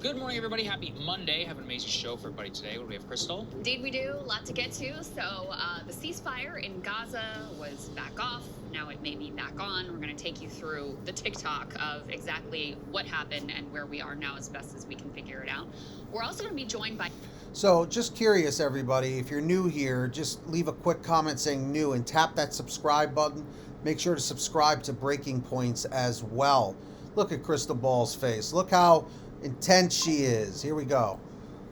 Good morning, everybody. Happy Monday. Have an amazing show for everybody today. What do we have, Crystal? Indeed we do. A lot to get to. So the ceasefire in Gaza was back off. Now it may be back on. We're going to take you through the TikTok of exactly what happened and where we are now as best as we can figure it out. We're also going to be joined by... So just curious, everybody, if you're new here, just leave a quick comment saying new and tap that subscribe button. Make sure to subscribe to Breaking Points as well. Look at Crystal Ball's face. Look how intense she is. Here we go.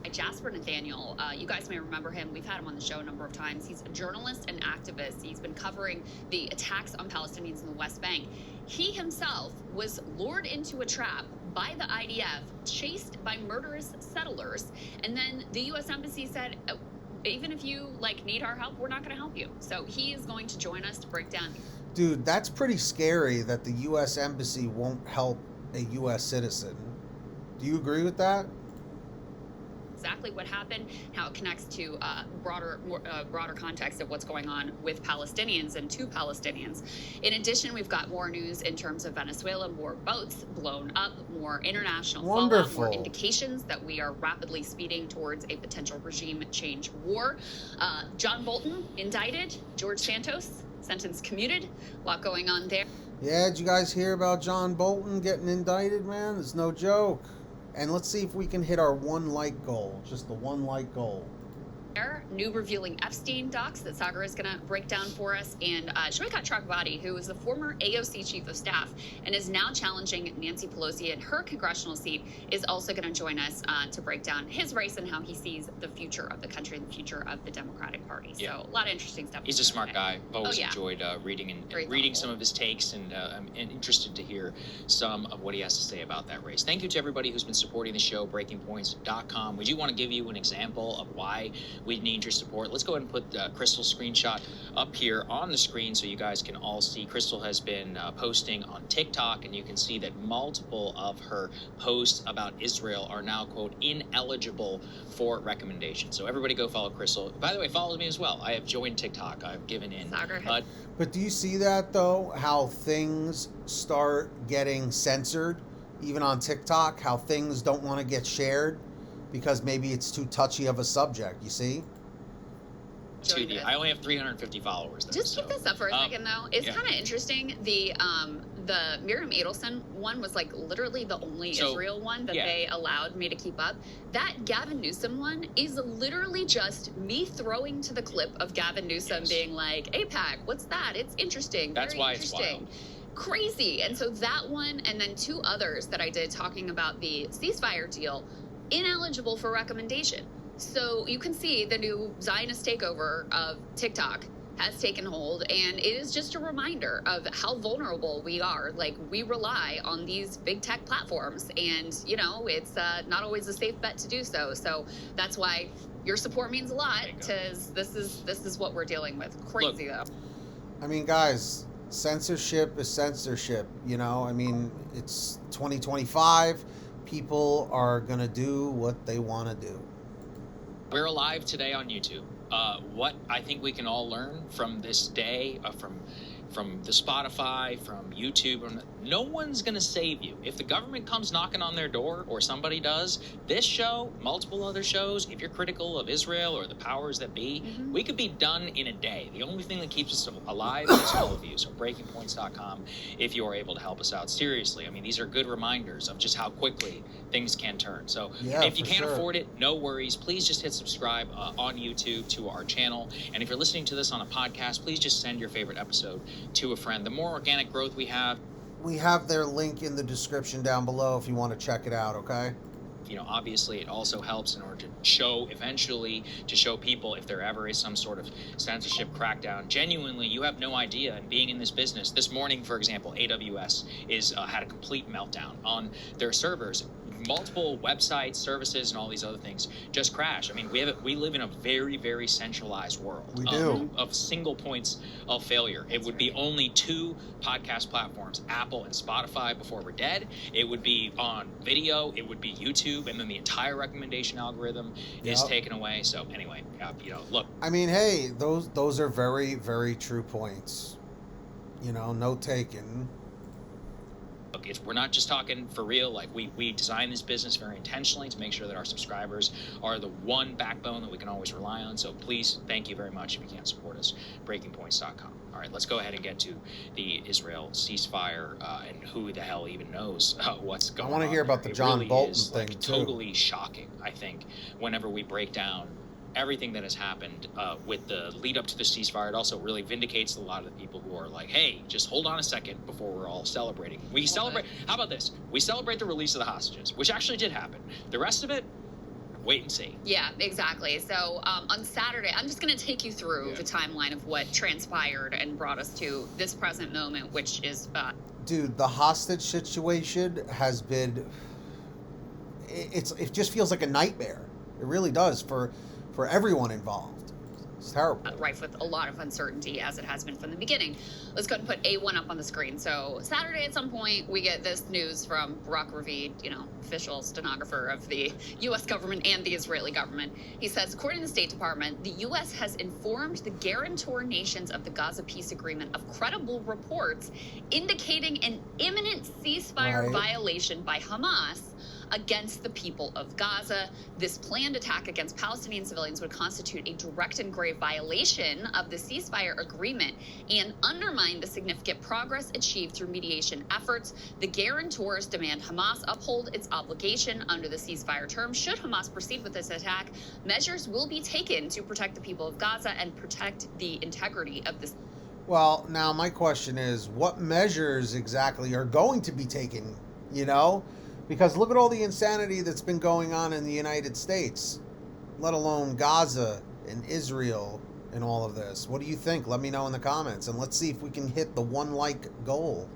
Jasper Nathaniel. You guys may remember him. We've had him on the show a number of times. He's a journalist and activist. He's been covering the attacks on Palestinians in the West Bank. He himself was lured into a trap by the IDF, chased by murderous settlers, and then the U.S. Embassy said, even if you need our help, we're not going to help you. So he is going to join us to break down. Dude, that's pretty scary that the U.S. Embassy won't help a U.S. citizen. Do you agree with that? Exactly what happened, how it connects to broader context of what's going on with Palestinians and to Palestinians. In addition, we've got more news in terms of Venezuela, more boats blown up, more international fallout, more indications that we are rapidly speeding towards a potential regime change war. John Bolton indicted, George Santos sentence commuted. A lot going on there. Yeah, did you guys hear about John Bolton getting indicted, man? It's no joke. And let's see if we can hit our 1 like goal. Just the 1 like goal. New revealing Epstein docs that Sagar is going to break down for us. And Shrikat Chakrabarti, who is the former AOC chief of staff and is now challenging Nancy Pelosi in her congressional seat, is also going to join us to break down his race and how he sees the future of the country and the future of the Democratic Party. Yeah. So a lot of interesting stuff. He's a smart guy. I've always enjoyed reading some of his takes, and I'm interested to hear some of what he has to say about that race. Thank you to everybody who's been supporting the show, BreakingPoints.com. We do want to give you an example of why we need your support. Let's go ahead and put Crystal's screenshot up here on the screen so you guys can all see. Crystal has been posting on TikTok, and you can see that multiple of her posts about Israel are now, quote, ineligible for recommendation. So everybody go follow Crystal. By the way, follow me as well. I have joined TikTok. I've given in. But do you see that, though, how things start getting censored, even on TikTok, how things don't want to get shared because maybe it's too touchy of a subject, you see? I only have 350 followers. Though, Just keep this up for a second, though. It's kind of interesting. The Miriam Edelson one was literally the only Israel one that they allowed me to keep up. That Gavin Newsom one is literally just me throwing to the clip of Gavin Newsom being like, AIPAC, what's that? It's interesting. That's very why interesting. It's wild. Crazy. And so that one, and then 2 others that I did talking about the ceasefire deal, ineligible for recommendation. So you can see the new Zionist takeover of TikTok has taken hold, and it is just a reminder of how vulnerable we are. We rely on these big tech platforms, and it's not always a safe bet to do so. So that's why your support means a lot, because this is what we're dealing with. Crazy. Though. I mean, guys, censorship is censorship. I mean, it's 2025. People are gonna do what they want to do. We're alive today on YouTube. What I think we can all learn from this day, from the Spotify, from YouTube, no one's going to save you. If the government comes knocking on their door, or somebody does, this show, multiple other shows, if you're critical of Israel or the powers that be, we could be done in a day. The only thing that keeps us alive is all of you. So breakingpoints.com if you are able to help us out. Seriously, I mean, these are good reminders of just how quickly things can turn. So if you can't afford it, no worries. Please just hit subscribe on YouTube to our channel. And if you're listening to this on a podcast, please just send your favorite episode to a friend. The more organic growth we have their link in the description down below if you want to check it out, okay? Obviously it also helps in order to show people if there ever is some sort of censorship crackdown. Genuinely, you have no idea. And being in this business, this morning, for example, AWS had a complete meltdown on their servers. Multiple websites, services, and all these other things just crash. I mean, we live in a very, very centralized world. We do. Of single points of failure. It would be only 2 podcast platforms, Apple and Spotify, before we're dead. It would be on video. It would be YouTube, and then the entire recommendation algorithm is taken away. So anyway, look. I mean, hey, those are very, very true points. Note taken. look, we're not just talking for real. Like, we designed this business very intentionally to make sure that our subscribers are the one backbone that we can always rely on. So please, thank you very much if you can support us. BreakingPoints.com. All right, let's go ahead and get to the Israel ceasefire and who the hell even knows what's going on. I want to hear about the John really Bolton is, thing, like, too. Totally shocking, I think, whenever we break down everything that has happened with the lead up to the ceasefire. It also really vindicates a lot of the people who are like, hey, just hold on a second before we're all celebrating. We celebrate. How about this? We celebrate the release of the hostages, which actually did happen. The rest of it, wait and see. Yeah, exactly. So on Saturday, I'm just going to take you through the timeline of what transpired and brought us to this present moment, which is... Dude, the hostage situation has been... It just feels like a nightmare. It really does for everyone involved. It's terrible. Rife with a lot of uncertainty, as it has been from the beginning. Let's go ahead and put A1 up on the screen. So Saturday at some point, we get this news from Barak Ravid, official stenographer of the U.S. government and the Israeli government. He says, according to the State Department, the U.S. has informed the guarantor nations of the Gaza peace agreement of credible reports indicating an imminent ceasefire violation by Hamas against the people of Gaza. This planned attack against Palestinian civilians would constitute a direct and grave violation of the ceasefire agreement and undermine the significant progress achieved through mediation efforts. The guarantors demand Hamas uphold its obligation under the ceasefire terms. Should Hamas proceed with this attack, measures will be taken to protect the people of Gaza and protect the integrity of this. Well, now my question is, what measures exactly are going to be taken, Because look at all the insanity that's been going on in the United States, let alone Gaza and Israel and all of this. What do you think? Let me know in the comments, and let's see if we can hit the one-like goal.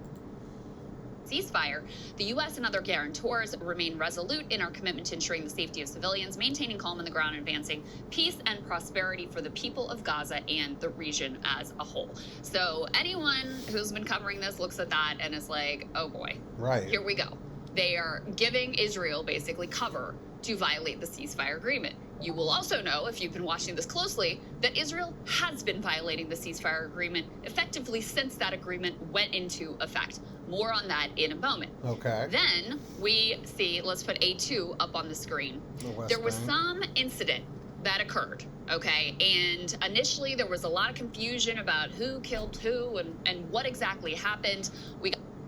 Ceasefire, the U.S. and other guarantors remain resolute in our commitment to ensuring the safety of civilians, maintaining calm on the ground, and advancing peace and prosperity for the people of Gaza and the region as a whole. So anyone who's been covering this looks at that and is like, oh boy, right, here we go. They are giving Israel basically cover to violate the ceasefire agreement. You will also know, if you've been watching this closely, that Israel has been violating the ceasefire agreement effectively since that agreement went into effect. More on that in a moment. Okay. Then we see, let's put A2 up on the screen. There was some incident that occurred, okay? And initially there was a lot of confusion about who killed who and what exactly happened.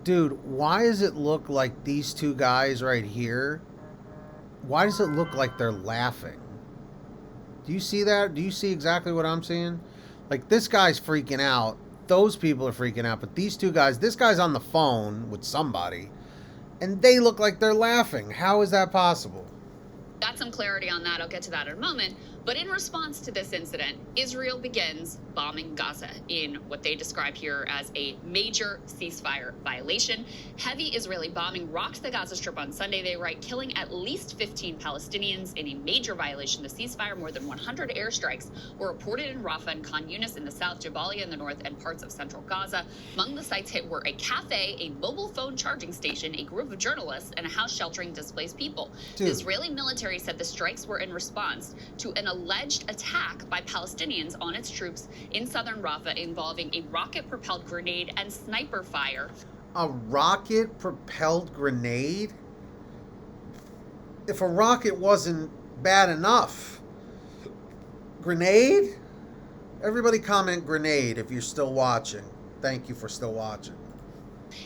Dude, why does it look like these two guys right here? Why does it look like they're laughing? Do you see that? Do you see exactly what I'm seeing? Like, this guy's freaking out. Those people are freaking out. But these two guys, this guy's on the phone with somebody, and they look like they're laughing. How is that possible? Got some clarity on that. I'll get to that in a moment. But in response to this incident, Israel begins bombing Gaza in what they describe here as a major ceasefire violation. Heavy Israeli bombing rocked the Gaza Strip on Sunday, they write, killing at least 15 Palestinians in a major violation of the ceasefire. More than 100 airstrikes were reported in Rafah and Khan Yunis in the south, Jabalia in the north, and parts of central Gaza. Among the sites hit were a cafe, a mobile phone charging station, a group of journalists, and a house sheltering displaced people. Dude. The Israeli military said the strikes were in response to an alleged attack by Palestinians on its troops in southern Rafah involving a rocket-propelled grenade and sniper fire. A rocket-propelled grenade? If a rocket wasn't bad enough. Grenade? Everybody comment grenade if you're still watching. Thank you for still watching.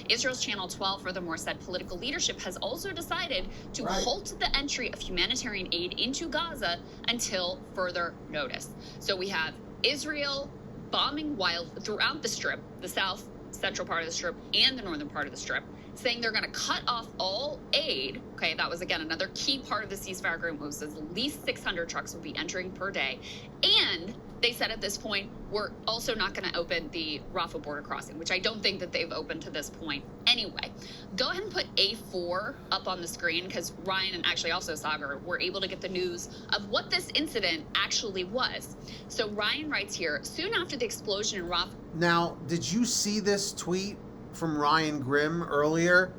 Israel's Channel 12 furthermore said political leadership has also decided to halt the entry of humanitarian aid into Gaza until further notice. So we have Israel bombing throughout the Strip, the south central part of the Strip and the northern part of the Strip, saying they're going to cut off all aid. Okay, that was, again, another key part of the ceasefire agreement, was at least 600 trucks will be entering per day. And they said at this point, we're also not going to open the Rafah border crossing, which I don't think that they've opened to this point anyway. Go ahead and put A4 up on the screen, because Ryan and actually also Sagar were able to get the news of what this incident actually was. So Ryan writes here, soon after the explosion in Rafah. Now, did you see this tweet from Ryan Grimm earlier,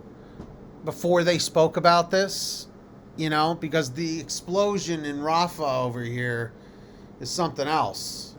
before they spoke about this? Because the explosion in Rafah over here is something else.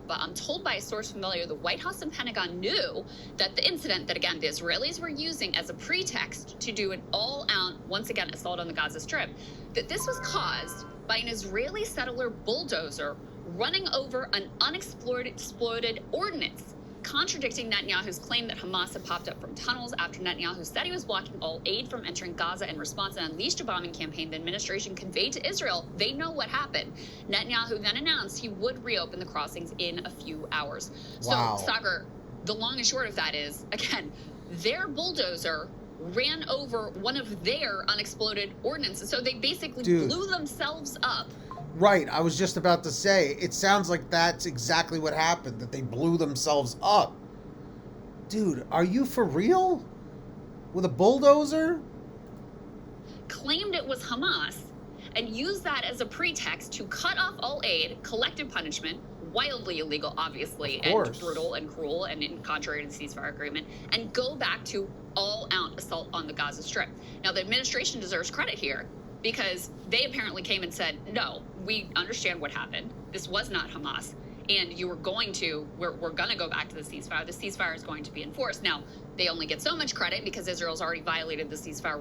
but I'm told by a source familiar, the White House and Pentagon knew that the incident that, again, the Israelis were using as a pretext to do an all-out, once again, assault on the Gaza Strip, that this was caused by an Israeli settler bulldozer running over an unexploded ordnance, contradicting Netanyahu's claim that Hamas had popped up from tunnels after Netanyahu said he was blocking all aid from entering Gaza in response and unleashed a bombing campaign the administration conveyed to Israel. They know what happened. Netanyahu then announced he would reopen the crossings in a few hours. Wow. So, Sagar, the long and short of that is, again, their bulldozer ran over one of their unexploded ordnances. So they basically blew themselves up. Right, I was just about to say, it sounds like that's exactly what happened, that they blew themselves up. Dude, are you for real? With a bulldozer? Claimed it was Hamas and used that as a pretext to cut off all aid, collective punishment, wildly illegal, obviously, and brutal and cruel and contrary to the ceasefire agreement, and go back to all-out assault on the Gaza Strip. Now, the administration deserves credit here, because they apparently came and said, no, we understand what happened. This was not Hamas. And you were going to, we're going to go back to the ceasefire. The ceasefire is going to be enforced. Now, they only get so much credit because Israel's already violated the ceasefire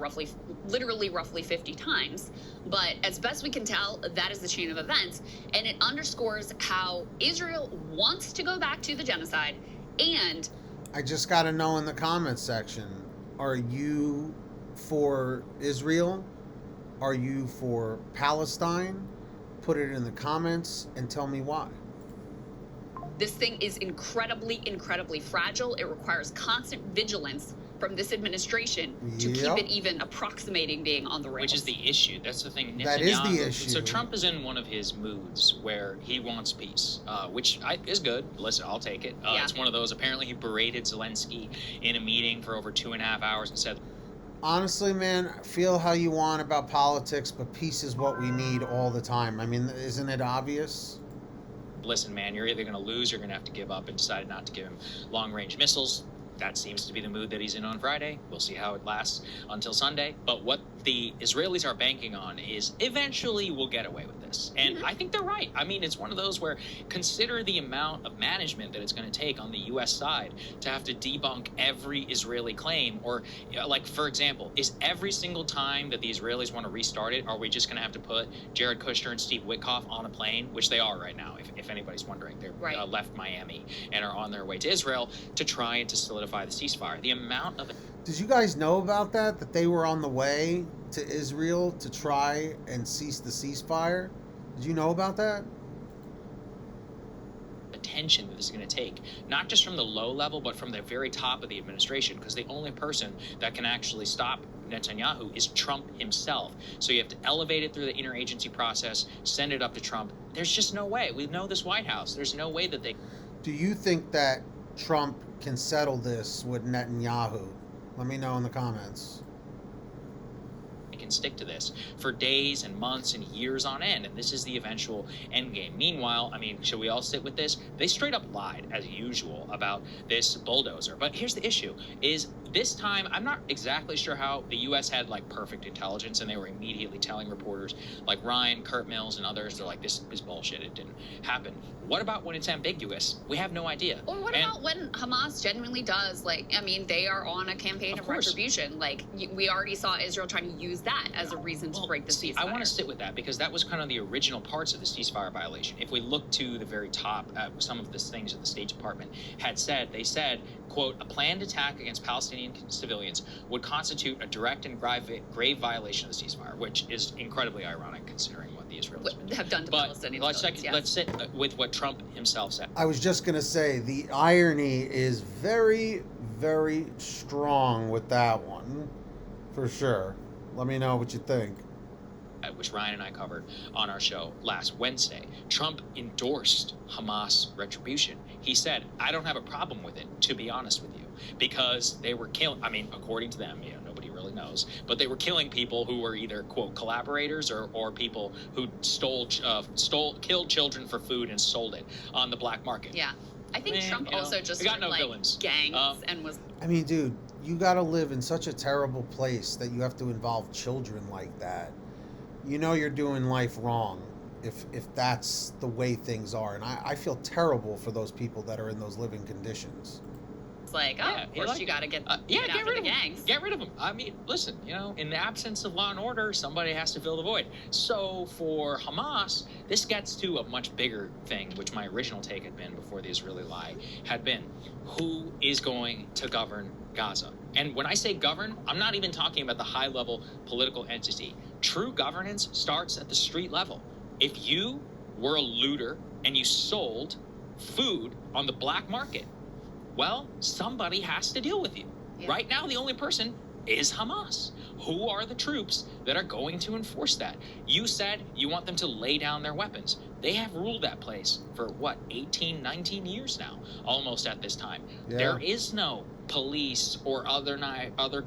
literally roughly 50 times. But as best we can tell, that is the chain of events. And it underscores how Israel wants to go back to the genocide. And I just got to know in the comments section, are you for Israel? Are you for Palestine? Put it in the comments and tell me why. This thing is incredibly, incredibly fragile. It requires constant vigilance from this administration to keep it even approximating being on the rails. Which is the issue. That's the thing. That is the issue. So Trump is in one of his moods where he wants peace, which is good. Listen, I'll take it. It's one of those. Apparently, he berated Zelensky in a meeting for over 2.5 hours and said, honestly, man, feel how you want about politics, but peace is what we need all the time. I mean, isn't it obvious? listen, man, you're either going to lose, you're going to have to give up, and decided not to give him long-range missiles. That seems to be the mood that he's in on Friday. We'll see how it lasts until Sunday. But what the Israelis are banking on is eventually we'll get away with this. And I think they're right. I mean, it's one of those where consider the amount of management that it's going to take on the U.S. side to have to debunk every Israeli claim. Or, like, for example, is every single time that the Israelis want to restart it, are we just going to have to put Jared Kushner and Steve Witkoff on a plane, which they are right now, if anybody's wondering. They're left Miami and are on their way to Israel to try and to solidify the ceasefire. The amount of... Did you guys know about that? That they were on the way to Israel to try and cease the ceasefire? Did you know about that? Attention that this is going to take, not just from the low level, but from the very top of the administration, because the only person that can actually stop Netanyahu is Trump himself. So you have to elevate it through the interagency process, send it up to Trump. There's just no way. We know this White House. There's no way that they... Do you think that Trump can settle this with Netanyahu? Let me know in the comments. Can stick to this for days and months and years on end, and this is the eventual end game. Meanwhile, I mean, should we all sit with this? They straight up lied as usual about this bulldozer. But here's the issue: is this time I'm not exactly sure how the U.S. had like perfect intelligence, and they were immediately telling reporters like Reined, Kurt Mills, and others, they're like, this is bullshit. It didn't happen. What about when it's ambiguous? We have no idea. Or what about when Hamas genuinely does, like, I mean, they are on a campaign of retribution. Like, we already saw Israel trying to use that as a reason to break the ceasefire. I want to sit with that because that was kind of the original parts of the ceasefire violation. If we look to the very top, some of the things that the State Department had said, they said, quote, a planned attack against Palestinian civilians would constitute a direct and grave violation of the ceasefire, which is incredibly ironic considering what the Israelis have done to Palestinian civilians. Let's sit with what Trump himself said. I was just going to say, the irony is very, very strong with that one, for sure. Let me know what you think. Which Ryan and I covered on our show last Wednesday. Trump endorsed Hamas retribution. He said, I don't have a problem with it, to be honest with you, because they were killing, I mean, according to them, nobody really knows, but they were killing people who were either, quote, collaborators or people who killed children for food and sold it on the black market. Yeah. I think Trump also just got no like villains. Gangs and was... I mean, dude, you got to live in such a terrible place that you have to involve children like that. You know you're doing life wrong if that's the way things are. And I feel terrible for those people that are in those living conditions. It's like, oh, of course you got to get get after rid the of them. gangs. Get rid of them. I mean, listen, in the absence of law and order, somebody has to fill the void. So for Hamas, this gets to a much bigger thing, which my original take had been before the Israeli lie had been, who is going to govern Gaza? And when I say govern, I'm not even talking about the high-level political entity. True governance starts at the street level. If you were a looter and you sold food on the black market, well, somebody has to deal with you. Yeah. Right now, the only person is Hamas. Who are the troops that are going to enforce that? You said you want them to lay down their weapons. They have ruled that place for, 18, 19 years now, almost at this time. Yeah. There is no police or other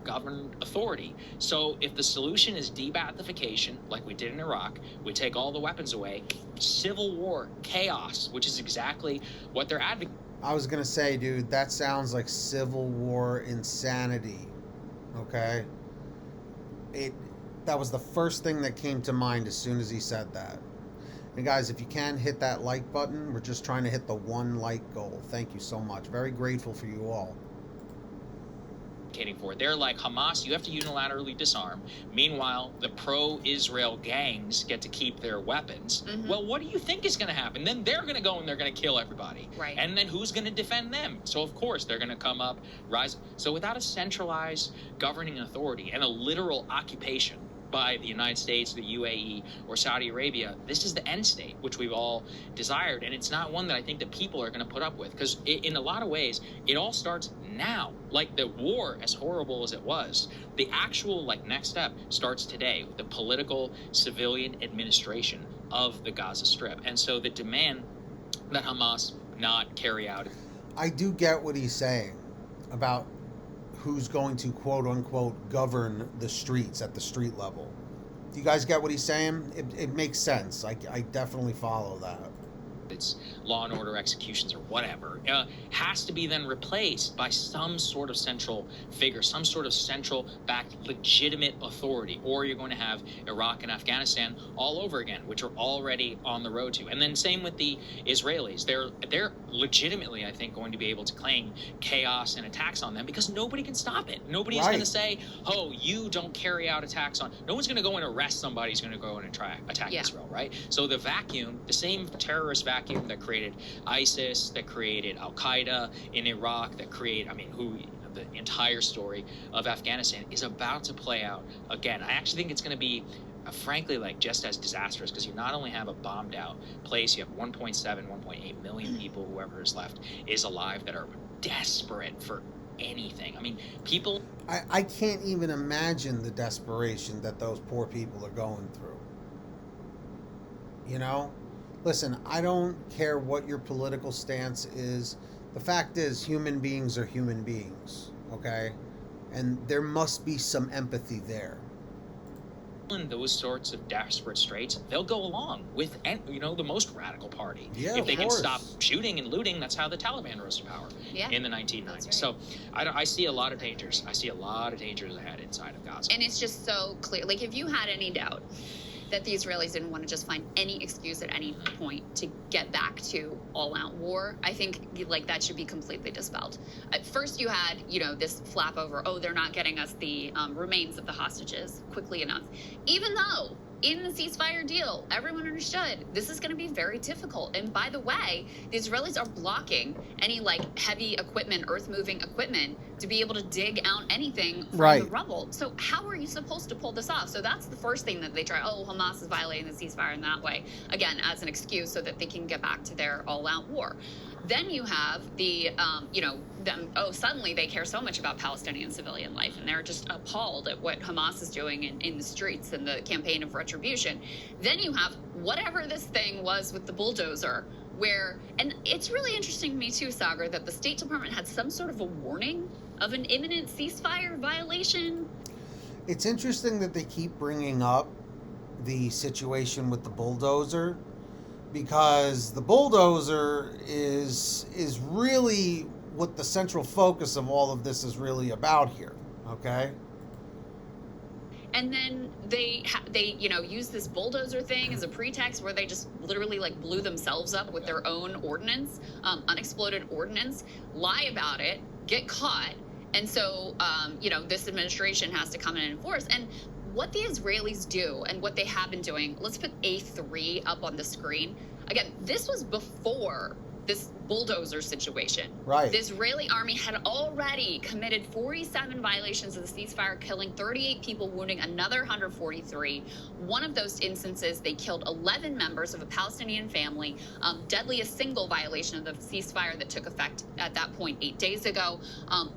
governed authority. So if the solution is de-Baathification, like we did in Iraq, we take all the weapons away, civil war, chaos, which is exactly what they're advocating. I was going to say, dude, that sounds like civil war insanity, okay? That was the first thing that came to mind as soon as he said that. And guys, if you can, hit that like button. We're just trying to hit the 1 like goal. Thank you so much. Very grateful for you all. For. They're like, Hamas, you have to unilaterally disarm. Meanwhile, the pro-Israel gangs get to keep their weapons. Mm-hmm. Well, what do you think is going to happen? Then they're going to go and they're going to kill everybody. Right. And then who's going to defend them? So, of course, they're going to come up, rise. So without a centralized governing authority and a literal occupation by the United States, the UAE, or Saudi Arabia, this is the end state, which we've all desired. And it's not one that I think that people are going to put up with. Because in a lot of ways, it all starts now. Like the war, as horrible as it was, the actual next step starts today with the political civilian administration of the Gaza Strip. And so the demand that Hamas not carry out. I do get what he's saying about who's going to quote-unquote govern the streets at the street level. Do you guys get what he's saying? It makes sense. I definitely follow that. It's law and order executions or whatever, has to be then replaced by some sort of central figure, some sort of central-backed legitimate authority, or you're going to have Iraq and Afghanistan all over again, which are already on the road to. And then same with the Israelis. They're legitimately, I think, going to be able to claim chaos and attacks on them because nobody can stop it. Nobody's going to say, oh, you don't carry out attacks on... No one's going to go and arrest somebody who's going to go and attack Israel, right? So the vacuum, the same terrorist vacuum that created ISIS, that created Al-Qaeda in Iraq, that created, the entire story of Afghanistan is about to play out again. I actually think it's going to be, frankly, just as disastrous because you not only have a bombed out place, you have 1.7, 1.8 million people, whoever is left, is alive that are desperate for anything. People... I can't even imagine the desperation that those poor people are going through. Listen, I don't care what your political stance is. The fact is, human beings are human beings, okay? And there must be some empathy there. In those sorts of desperate straits, they'll go along with, the most radical party. Yeah, if they can stop shooting and looting, that's how the Taliban rose to power in the 1990s. Right. So I see a lot of dangers. I see a lot of dangers ahead inside of Gaza. And it's just so clear. If you had any doubt that the Israelis didn't want to just find any excuse at any point to get back to all-out war, I think that should be completely dispelled. At first you had, this flap over, oh, they're not getting us the remains of the hostages quickly enough. Even though in the ceasefire deal, everyone understood this is going to be very difficult. And by the way, the Israelis are blocking any heavy equipment, earth-moving equipment, to be able to dig out anything from the rubble. So how are you supposed to pull this off? So that's the first thing that they try. Oh, Hamas is violating the ceasefire in that way, again, as an excuse so that they can get back to their all-out war. Then you have the, suddenly they care so much about Palestinian civilian life, and they're just appalled at what Hamas is doing in the streets and the campaign of retribution. Then you have whatever this thing was with the bulldozer, and it's really interesting to me too, Sagar, that the State Department had some sort of a warning of an imminent ceasefire violation. It's interesting that they keep bringing up the situation with the bulldozer, because the bulldozer is really what the central focus of all of this is really about here, okay? And then they use this bulldozer thing as a pretext where they just literally like blew themselves up with their own ordnance, unexploded ordnance, lie about it, get caught. And so, this administration has to come in and enforce. And what the Israelis do and what they have been doing, let's put A3 up on the screen. Again, this was before this bulldozer situation. Right. The Israeli army had already committed 47 violations of the ceasefire, killing 38 people, wounding another 143. One of those instances, they killed 11 members of a Palestinian family, deadliest single violation of the ceasefire that took effect at that point 8 days ago.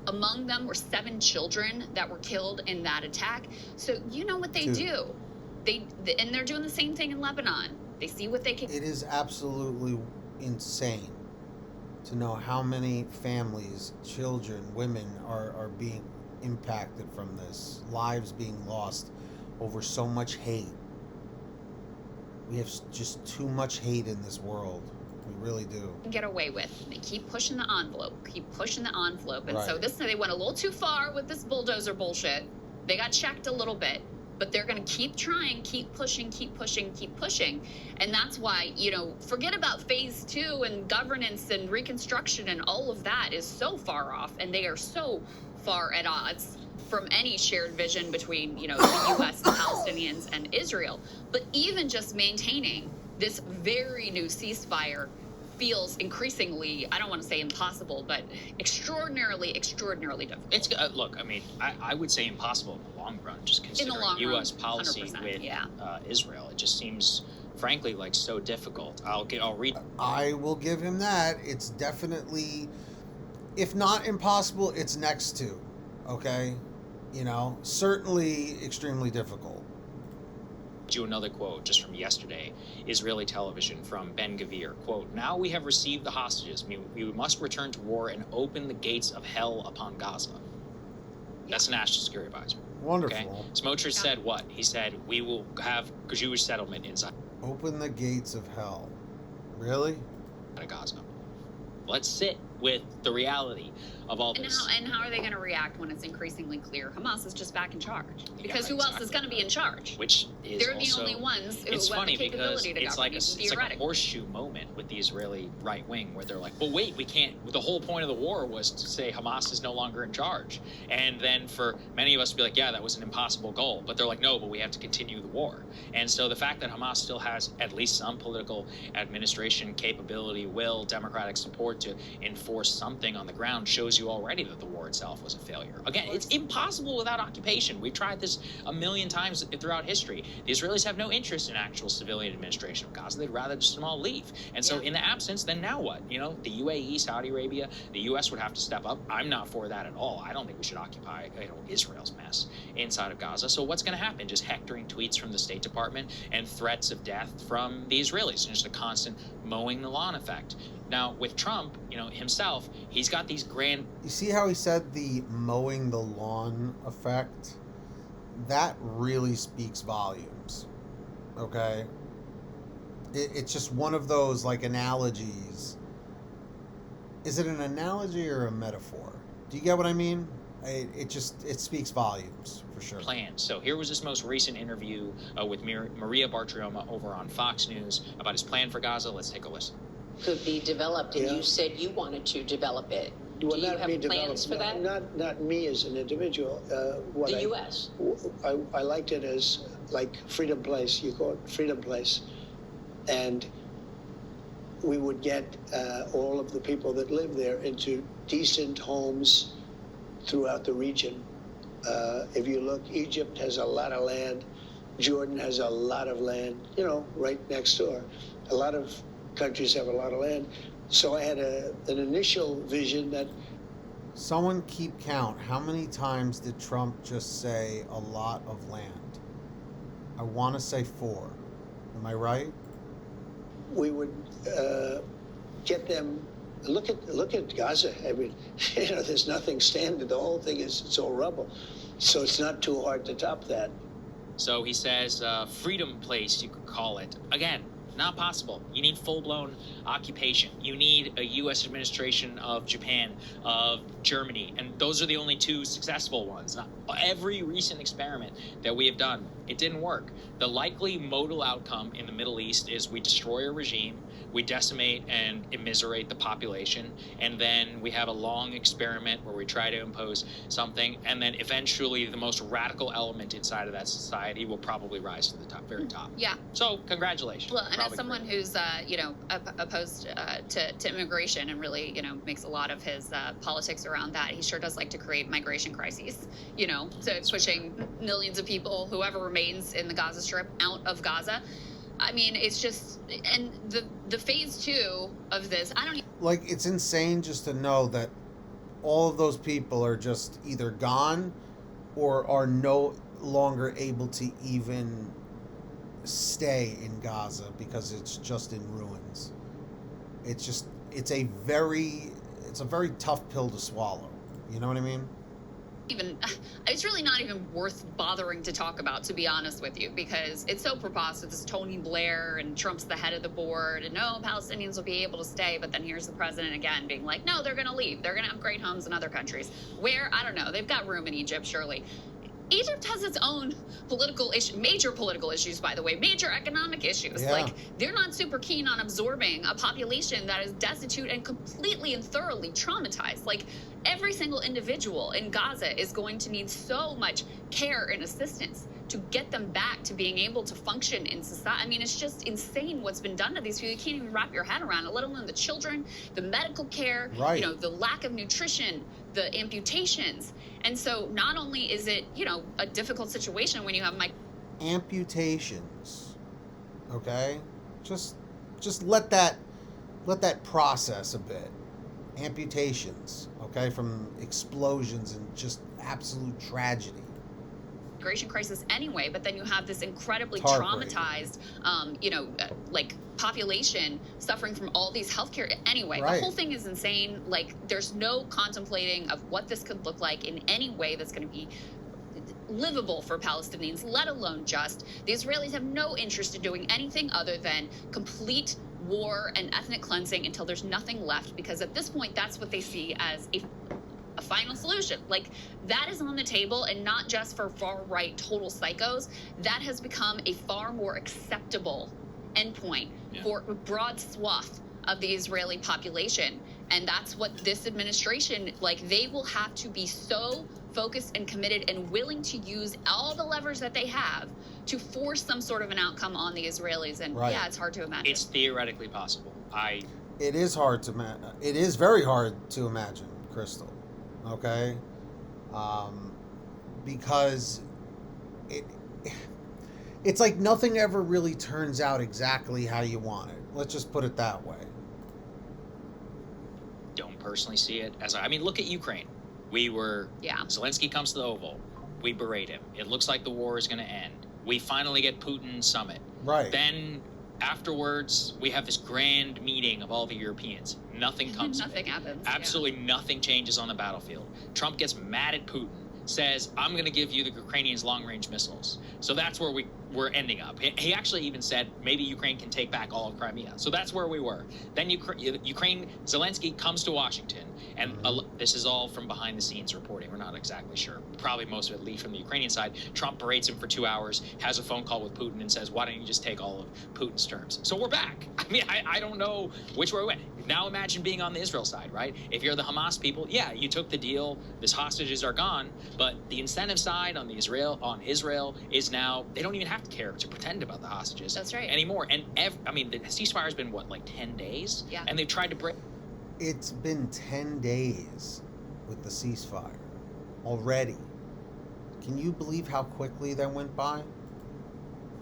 Among them were 7 children that were killed in that attack. So you know what they do. And they're doing the same thing in Lebanon. They see what they can. It is absolutely insane to know how many families, children, women are being impacted from this, lives being lost over so much hate. We have just too much hate in this world. We really do. Get away with. They keep pushing the envelope, and Right. so they went a little too far with this bulldozer bullshit. They got checked a little bit. But they're going to keep trying, keep pushing. And that's why, forget about phase 2 and governance and reconstruction and all of that is so far off. And they are so far at odds from any shared vision between, the U.S., the Palestinians, and Israel. But even just maintaining this very new ceasefire feels increasingly, I don't want to say impossible, but extraordinarily difficult. It's look, I mean, I would say impossible in the long run, just considering U.S. policy with Israel. It just seems, frankly, like so difficult. I'll read. I will give him that. It's definitely, if not impossible, it's next to. Okay, certainly extremely difficult. You another quote just from yesterday, Israeli television from Ben Gvir, quote, "Now we have received the hostages. We must return to war and open the gates of hell upon Gaza." That's the National Security Advisor. Wonderful. Okay? Smotrich said what? He said, we will have Jewish settlement inside. Open the gates of hell. Really? Of Gaza. Let's sit with the reality of all this. And how are they going to react when it's increasingly clear Hamas is just back in charge? Because who else is going to be in charge? Which is they're the only ones who have the capability to govern. It's like a horseshoe moment with the Israeli right wing where they're like, well, wait, we can't. The whole point of the war was to say Hamas is no longer in charge. And then for many of us to be like, yeah, that was an impossible goal. But they're like, no, but we have to continue the war. And so the fact that Hamas still has at least some political administration capability, will, democratic support to enforce something on the ground shows you already that the war itself was a failure. Again, it's impossible without occupation. We've tried this a million times throughout history. The Israelis have no interest in actual civilian administration of Gaza. They'd rather just them all leave. And so in the absence, then now what? The UAE, Saudi Arabia, the U.S. would have to step up. I'm not for that at all. I don't think we should occupy Israel's mess inside of Gaza. So what's going to happen? Just hectoring tweets from the State Department and threats of death from the Israelis, and just a constant mowing the lawn effect. Now, with Trump, himself, he's got these grand... You see how he said the mowing the lawn effect? That really speaks volumes, okay? It's just one of those, analogies. Is it an analogy or a metaphor? Do you get what I mean? It speaks volumes, for sure. Plan. So here was his most recent interview with Maria Bartiromo over on Fox News about his plan for Gaza. Let's take a listen. Could be developed, and you said you wanted to develop it. Well, do you have plans for that? Not me as an individual. The U.S. I liked it as Freedom Place. You call it Freedom Place, and we would get all of the people that live there into decent homes throughout the region. If you look, Egypt has a lot of land. Jordan has a lot of land. Right next door. A lot of countries have a lot of land. So I had an initial vision that... Someone keep count. How many times did Trump just say a lot of land? I want to say 4. Am I right? We would get them... Look at Gaza. I mean, there's nothing standing. The whole thing it's all rubble. So it's not too hard to top that. So he says, Freedom Place, you could call it. Again, Not possible. You need full-blown occupation. You need a U.S. administration of Japan, of Germany, and those are the only two successful ones. Not every recent experiment that we have done, it didn't work. The likely modal outcome in the Middle East is we destroy a regime, we decimate and immiserate the population, and then we have a long experiment where we try to impose something, and then eventually the most radical element inside of that society will probably rise to the top, very top. Yeah. So congratulations. Well, and as someone who's opposed to immigration and really makes a lot of his politics around that, he sure does like to create migration crises. So pushing millions of people, whoever remains in the Gaza Strip, out of Gaza. I mean, it's just, and the phase 2 of this, I don't even... Like, it's insane just to know that all of those people are just either gone or are no longer able to even stay in Gaza because it's just in ruins. It's a very tough pill to swallow. You know what I mean? It's really not even worth bothering to talk about, to be honest with you, because it's so preposterous. Tony Blair and Trump's the head of the board, and no, Palestinians will be able to stay, but then here's the president again being like, no, they're going to leave. They're going to have great homes in other countries. Where? I don't know. They've got room in Egypt, surely. Egypt has its own major political issues, by the way, major economic issues. Yeah. Like, they're not super keen on absorbing a population that is destitute and completely and thoroughly traumatized. Like, every single individual in Gaza is going to need so much care and assistance to get them back to being able to function in society. I mean, it's just insane what's been done to these people. You can't even wrap your head around it, let alone the children, the medical care, right. The lack of nutrition, the amputations. And so not only is it, a difficult situation when you have amputations, okay? Just let that process a bit. Amputations, okay, from explosions and just absolute tragedy. Migration crisis anyway, but then you have this incredibly traumatized, population suffering from all these healthcare. Anyway, right. The whole thing is insane. Like, there's no contemplating of what this could look like in any way that's going to be livable for Palestinians, let alone just. The Israelis have no interest in doing anything other than complete war and ethnic cleansing until there's nothing left, because at this point, that's what they see as a final solution. Like, that is on the table, and not just for far-right total psychos. That has become a far more acceptable endpoint for a broad swath of the Israeli population. And that's what this administration, they will have to be so focused and committed and willing to use all the levers that they have to force some sort of an outcome on the Israelis. And right. Yeah, it's hard to imagine. It's theoretically possible. It is hard to it is very hard to imagine, Crystal. Okay? Because it's like nothing ever really turns out exactly how you want it. Let's just put it that way. Don't personally see it as look at Ukraine. Zelensky comes to the Oval. We berate him. It looks like the war is going to end. We finally get Putin's summit. Right. Then afterwards, we have this grand meeting of all the Europeans. Nothing comes of it. Nothing happens. Absolutely nothing changes on the battlefield. Trump gets mad at Putin, says, I'm going to give you the Ukrainians long-range missiles. So that's where we're ending up. He actually even said maybe Ukraine can take back all of Crimea. So that's where we were. Then Ukraine, Zelensky comes to Washington, and this is all from behind the scenes reporting. We're not exactly sure. Probably most of it leaked from the Ukrainian side. Trump berates him for 2 hours, has a phone call with Putin, and says, why don't you just take all of Putin's terms? So we're back. I don't know which way we went. Now imagine being on the Israel side, right? If you're the Hamas people, yeah, you took the deal. These hostages are gone. But the incentive side on Israel is now, they don't even have to care to pretend about the hostages. That's right. Anymore. And the ceasefire has been 10 days? Yeah. And they've tried to break. It's been 10 days with the ceasefire already. Can you believe how quickly that went by?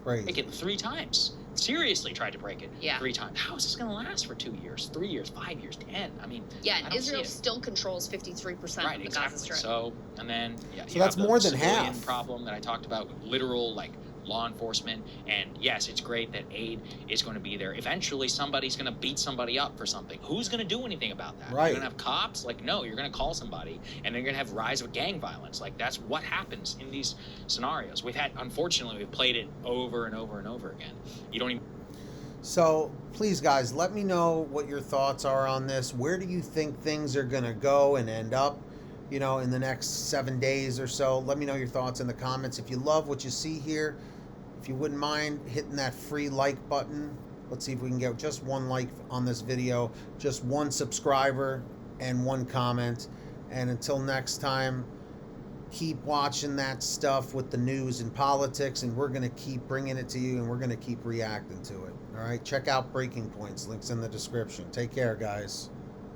Crazy. Break it 3 times. Seriously tried to break it 3 times. How is this going to last for 2 years, 3 years, 5 years, 10? And Israel still controls 53% of the Gaza Strip. So, and then, so that's more than half. Problem that I talked about, literal, law enforcement. And yes, it's great that aid is going to be there. Eventually, somebody's going to beat somebody up for something. Who's going to do anything about that? Right. You're going to have cops? No, you're going to call somebody, and they're going to have rise of gang violence. That's what happens in these scenarios. Unfortunately, we've played it over and over and over again. You don't even. So please, guys, let me know what your thoughts are on this. Where do you think things are going to go and end up, you know, in the next 7 days or so? Let me know your thoughts in the comments. If you love what you see here, if you wouldn't mind hitting that free like button. Let's see if we can get just one like on this video, just one subscriber and one comment. And until next time, keep watching that stuff with the news and politics, and we're going to keep bringing it to you, and we're going to keep reacting to it. All right, check out Breaking Points, links in the description. Take care, guys.